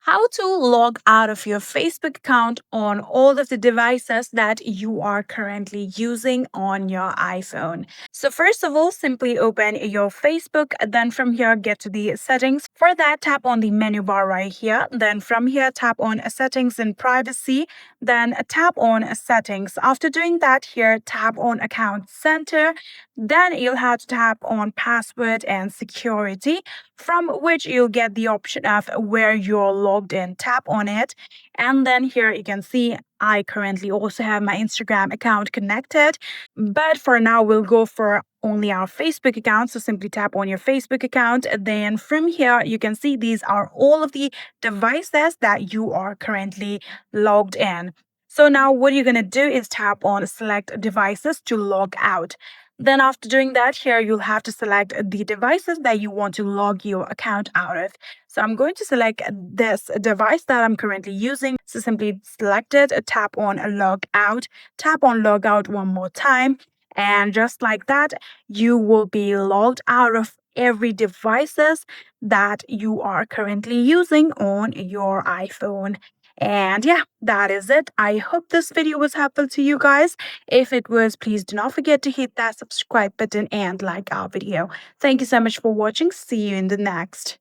How to log out of your Facebook account on all of the devices that you are currently using on your iPhone. So, first of all, simply open your Facebook. Then, from here, get to the settings. For that, tap on the menu bar right here. Then, from here, tap on settings and privacy. Then, tap on settings. After doing that, here, tap on account center. Then, you'll have to tap on password and security, from which you'll get the option of where you're logged in. Tap on it, and then here you can see I currently also have my Instagram account connected, but for now we'll go for only our Facebook account. So simply tap on your Facebook account. Then from here you can see these are all of the devices that you are currently logged in. So now what you're going to do is tap on select devices to log out. Then after doing that, here you'll have to select the devices that you want to log your account out of. So I'm going to select this device that I'm currently using. So simply select it, tap on log out, tap on log out one more time. And just like that, you will be logged out of every devices that you are currently using on your iPhone. And yeah, that is it. I hope this video was helpful to you guys. If it was, please do not forget to hit that subscribe button and like our video. Thank you so much for watching. See you in the next.